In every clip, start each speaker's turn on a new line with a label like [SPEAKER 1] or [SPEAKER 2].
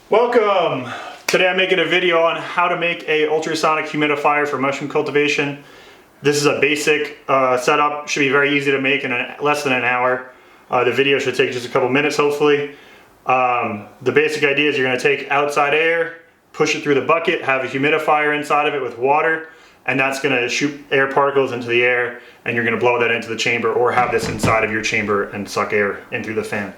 [SPEAKER 1] Welcome! Today I'm making a video on how to make a ultrasonic humidifier for mushroom cultivation. This is a basic setup, should be very easy to make in less than an hour. The video should take just a couple minutes hopefully. The basic idea is you're going to take outside air, push it through the bucket, have a humidifier inside of it with water, and that's going to shoot air particles into the air, and you're going to blow that into the chamber or have this inside of your chamber and suck air in through the fan.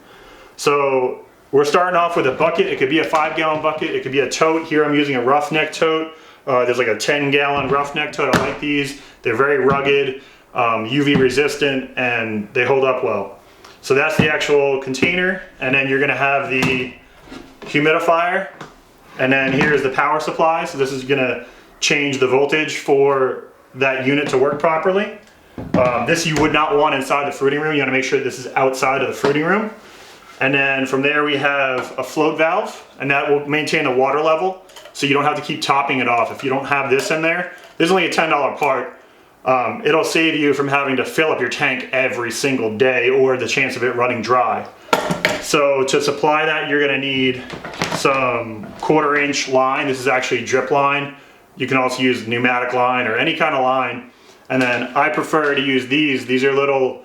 [SPEAKER 1] So we're starting off with a bucket. It could be a 5-gallon bucket, it could be a tote. Here I'm using a roughneck tote. There's like a 10-gallon roughneck tote. I like these. They're very rugged, UV resistant, and they hold up well. So that's the actual container, and then you're gonna have the humidifier, and then here's the power supply. So this is gonna change the voltage for that unit to work properly. This you would not want inside the fruiting room. You wanna make sure this is outside of the fruiting room. And then from there we have a float valve, and that will maintain the water level, so you don't have to keep topping it off. If you don't have this in there, this is only a $10 part. It'll save you from having to fill up your tank every single day or the chance of it running dry. So to supply that, you're gonna need some 1/4-inch line. This is actually drip line. You can also use pneumatic line or any kind of line. And then I prefer to use these. These are little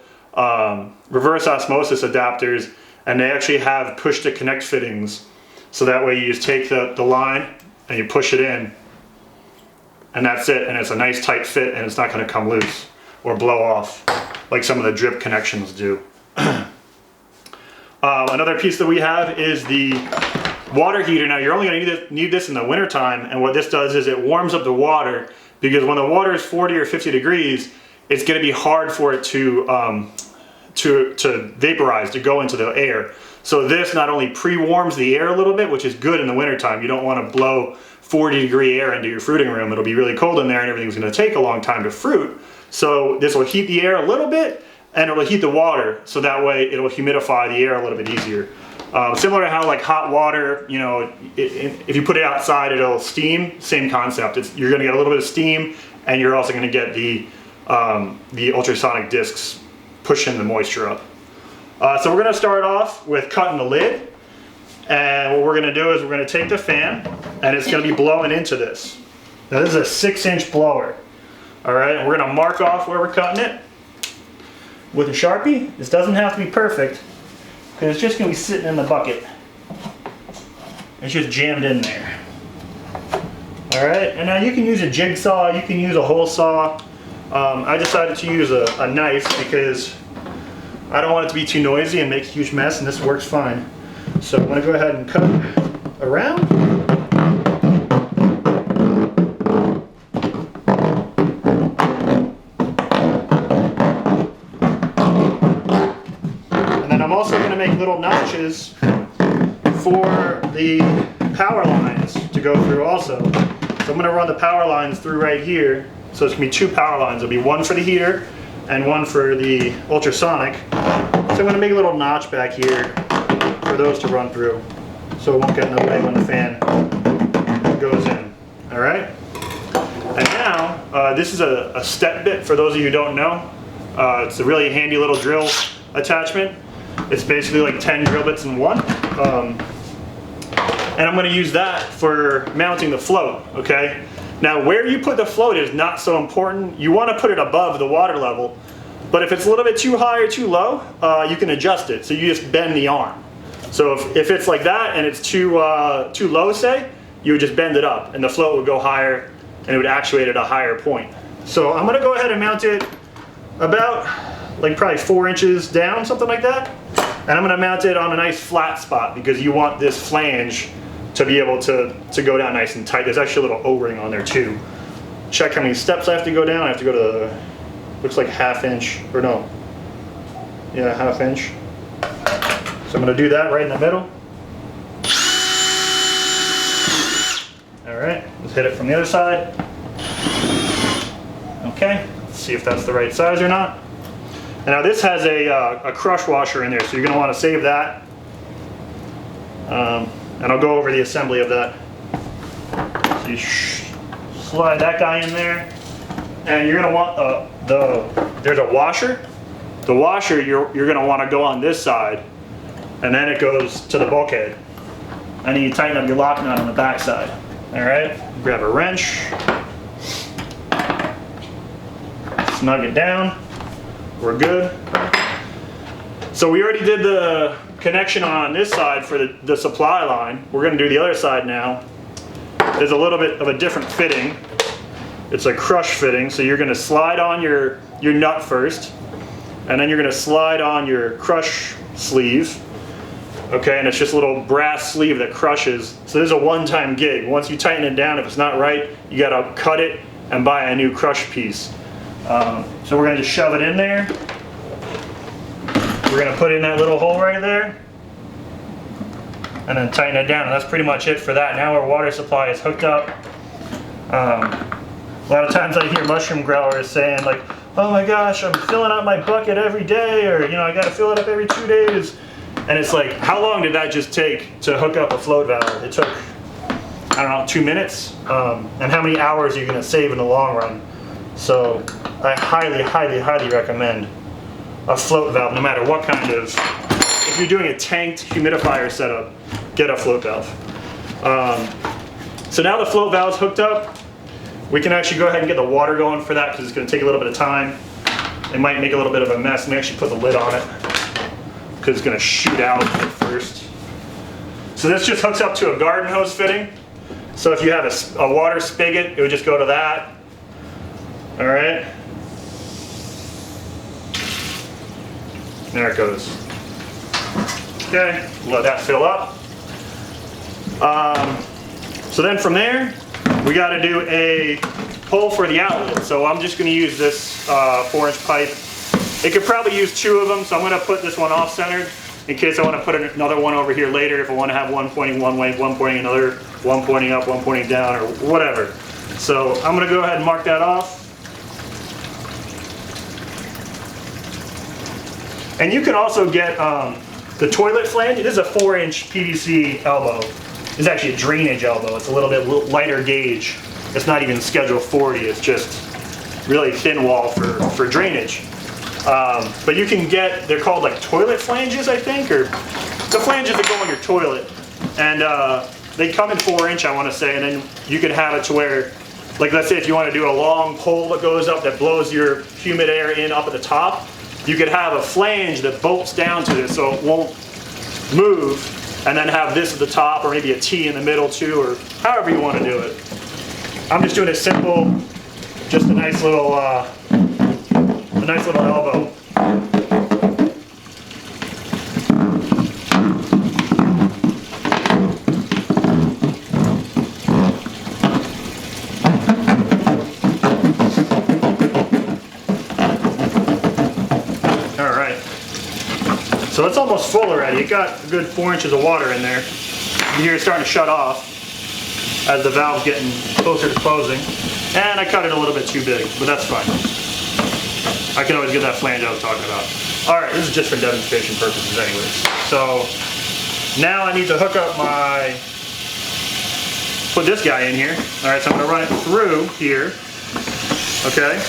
[SPEAKER 1] reverse osmosis adapters, and they actually have push to connect fittings. So that way you just take the line and you push it in, and that's it, and it's a nice tight fit, and it's not gonna come loose or blow off like some of the drip connections do. Another piece that we have is the water heater. Now you're only gonna need this in the winter time, and what this does is it warms up the water, because when the water is 40 or 50 degrees, it's gonna be hard for it to vaporize, to go into the air. So this not only pre-warms the air a little bit, which is good in the wintertime. You don't want to blow 40-degree air into your fruiting room. It'll be really cold in there and everything's going to take a long time to fruit. So this will heat the air a little bit, and it will heat the water, so that way it will humidify the air a little bit easier. Similar to how like hot water, you know, if you put it outside it'll steam, same concept. You're going to get a little bit of steam, and you're also going to get the ultrasonic discs pushing the moisture up. So we're going to start off with cutting the lid, and what we're going to do is we're going to take the fan, and it's going to be blowing into this. Now this is a 6-inch blower. Alright, and we're going to mark off where we're cutting it with a Sharpie. This doesn't have to be perfect, because it's just going to be sitting in the bucket. It's just jammed in there. Alright, and now you can use a jigsaw, you can use a hole saw. I decided to use a knife because I don't want it to be too noisy and make a huge mess, and this works fine. So I'm going to go ahead and cut around. And then I'm also going to make little notches for the power lines to go through also. So I'm going to run the power lines through right here. So it's going to be 2 power lines. There'll be one for the heater and one for the ultrasonic. So I'm going to make a little notch back here for those to run through, so it won't get in the way when the fan goes in. Alright? And now, this is a step bit for those of you who don't know. It's a really handy little drill attachment. It's basically like 10 drill bits in one. And I'm going to use that for mounting the float, okay? Now where you put the float is not so important. You want to put it above the water level, but if it's a little bit too high or too low, you can adjust it. So you just bend the arm. So if it's like that and it's too low, say, you would just bend it up and the float would go higher and it would actuate at a higher point. So I'm going to go ahead and mount it about like probably 4 inches down, something like that. And I'm going to mount it on a nice flat spot, because you want this flange to be able to go down nice and tight. There's actually a little O-ring on there too. Check how many steps I have to go down. I have to go to the, looks like 1/2 inch, or no, yeah, 1/2 inch. So I'm going to do that right in the middle. Alright, let's hit it from the other side. Okay, let's see if that's the right size or not. And now this has a crush washer in there, so you're going to want to save that. And I'll go over the assembly of that. So you slide that guy in there, and you're going to want there's a washer. The washer you're going to want to go on this side, and then it goes to the bulkhead. and then you tighten up your lock nut on the back side. All right, grab a wrench, snug it down, we're good. So we already did the connection on this side for the supply line. We're gonna do the other side now. There's a little bit of a different fitting. It's a crush fitting, so you're gonna slide on your nut first, and then you're gonna slide on your crush sleeve. Okay, and it's just a little brass sleeve that crushes. So this is a one-time gig. Once you tighten it down, if it's not right, you gotta cut it and buy a new crush piece. So we're gonna just shove it in there. We're gonna put in that little hole right there, and then tighten it down. And that's pretty much it for that. Now our water supply is hooked up. A lot of times I hear mushroom growers saying like, oh my gosh, I'm filling up my bucket every day, or I gotta fill it up every 2 days. And it's like, how long did that just take to hook up a float valve? It took, I don't know, 2 minutes. And how many hours are you gonna save in the long run? So I highly, highly, highly recommend a float valve, no matter what kind of, if you're doing a tanked humidifier setup, get a float valve. So now the float valve's hooked up, we can actually go ahead and get the water going for that because it's gonna take a little bit of time. It might make a little bit of a mess. Let me actually put the lid on it because it's gonna shoot out at first. So this just hooks up to a garden hose fitting. So if you have a water spigot, it would just go to that. All right. There it goes. Okay, let that fill up. So then from there, we got to do a hole for the outlet. So I'm just going to use this 4-inch pipe. It could probably use 2 of them, so I'm going to put this one off-centered in case I want to put another one over here later if I want to have one pointing one way, one pointing another, one pointing up, one pointing down, or whatever. So I'm going to go ahead and mark that off. And you can also get the toilet flange. It is a 4-inch PVC elbow. It's actually a drainage elbow. It's a little bit lighter gauge. It's not even Schedule 40. It's just really thin wall for drainage. But you can get, they're called like toilet flanges, I think, or the flanges that go on your toilet. And they come in 4-inch, I want to say, and then you can have it to where, like let's say if you want to do a long pole that goes up that blows your humid air in up at the top, you could have a flange that bolts down to this so it won't move, and then have this at the top, or maybe a T in the middle too, or however you want to do it. I'm just doing it simple, just a nice little elbow. So it's almost full already. It got a good 4 inches of water in there. You hear it starting to shut off as the valve's getting closer to closing. And I cut it a little bit too big, but that's fine. I can always get that flange I was talking about. All right, this is just for demonstration purposes anyways. So now I need to hook up put this guy in here. All right, so I'm gonna run it through here, okay?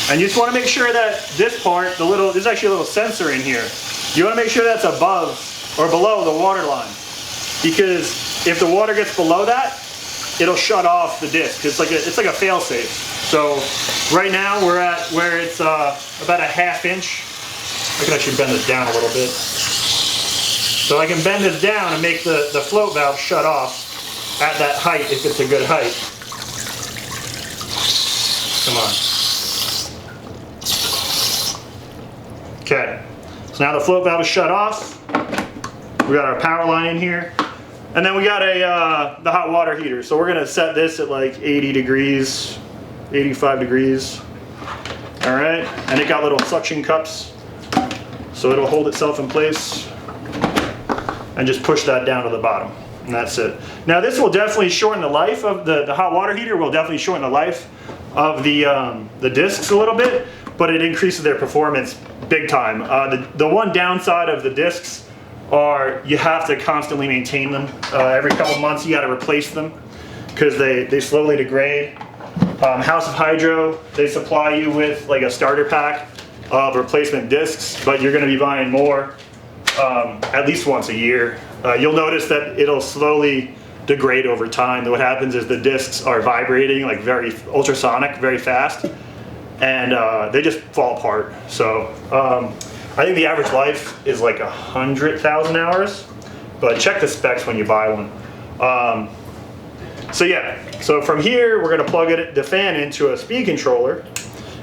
[SPEAKER 1] And you just want to make sure that this part, there's actually a little sensor in here. You want to make sure that's above or below the water line. Because if the water gets below that, it'll shut off the disc. It's like a fail-safe. So right now we're at where it's about a 1/2 inch. I can actually bend this down a little bit. So I can bend this down and make the float valve shut off at that height if it's a good height. Come on. Okay, so now the float valve is shut off. We got our power line in here. And then we got the hot water heater. So we're gonna set this at like 80 degrees, 85 degrees. All right, and it got little suction cups. So it'll hold itself in place and just push that down to the bottom. And that's it. Now this will definitely shorten the life of the hot water heater will definitely shorten the life of the discs a little bit, but it increases their performance big time. The one downside of the discs are you have to constantly maintain them. Every couple months you got to replace them because they slowly degrade. House of Hydro, they supply you with like a starter pack of replacement discs, but you're going to be buying more at least once a year. You'll notice that it'll slowly degrade over time. What happens is the discs are vibrating like very ultrasonic, very fast, and they just fall apart. So I think the average life is like 100,000 hours, but check the specs when you buy one. So yeah, so from here we're gonna plug the fan into a speed controller,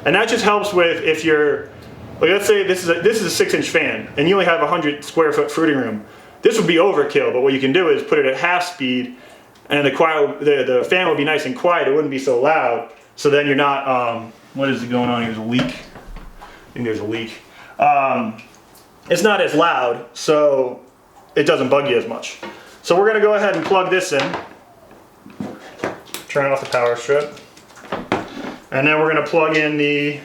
[SPEAKER 1] and that just helps with if you're, like, let's say this is a 6-inch fan and you only have 100 square foot fruiting room. This would be overkill, but what you can do is put it at half speed, and the fan will be nice and quiet. It wouldn't be so loud. So then you're not, what is going on here? There's a leak. I think there's a leak. It's not as loud, so it doesn't bug you as much. So we're gonna go ahead and plug this in. Turn off the power strip. And then we're gonna plug in the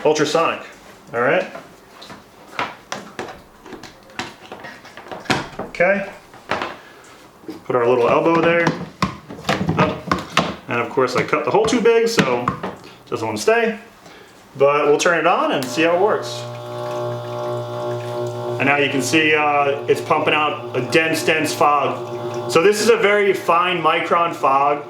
[SPEAKER 1] ultrasonic, all right? Okay. Put our little elbow there. Oh. And of course I cut the hole too big, so it doesn't want to stay. But we'll turn it on and see how it works. And now you can see it's pumping out a dense fog. So this is a very fine micron fog.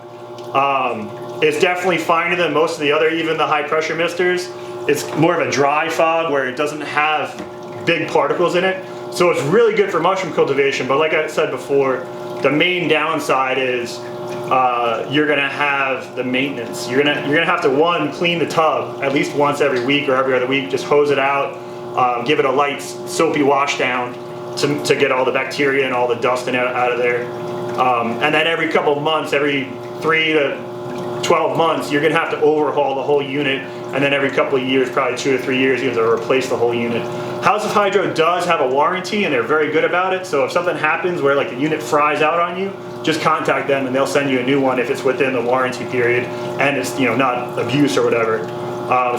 [SPEAKER 1] It's definitely finer than most of the other, even the high pressure misters. It's more of a dry fog where it doesn't have big particles in it. So it's really good for mushroom cultivation, but like I said before, the main downside is you're gonna have the maintenance. You're gonna have to, one, clean the tub at least once every week or every other week. Just hose it out, give it a light soapy wash down to get all the bacteria and all the dust out of there. And then every couple of months, every 3 to 12 months, you're gonna have to overhaul the whole unit, and then every couple of years, probably 2 to 3 years, you have to replace the whole unit. House of Hydro does have a warranty, and they're very good about it. So if something happens where like the unit fries out on you, just contact them and they'll send you a new one if it's within the warranty period and it's, you know, not abuse or whatever.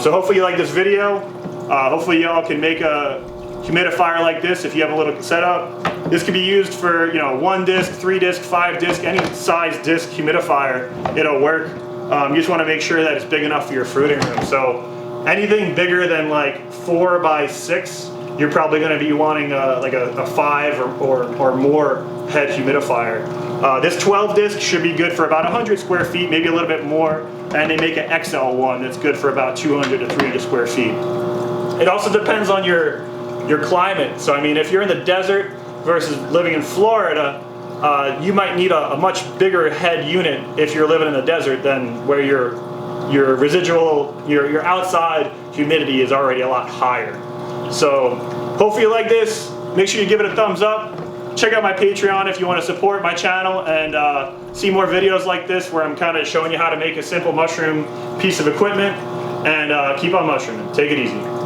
[SPEAKER 1] So hopefully you like this video. Hopefully y'all can make a humidifier like this if you have a little setup. This can be used for, you know, 1 disc, 3 disc, 5 disc, any size disc humidifier. It'll work. You just want to make sure that it's big enough for your fruiting room. So anything bigger than like 4 by 6, you're probably going to be wanting like a 5 or more head humidifier. This 12 disc should be good for about 100 square feet, maybe a little bit more. And they make an XL one that's good for about 200 to 300 square feet. It also depends on your climate. So I mean, if you're in the desert versus living in Florida, you might need a much bigger head unit if you're living in the desert than where your residual, your outside humidity is already a lot higher. So hopefully you like this. Make sure you give it a thumbs up. Check out my Patreon if you want to support my channel and see more videos like this where I'm kind of showing you how to make a simple mushroom piece of equipment. And keep on mushrooming. Take it easy.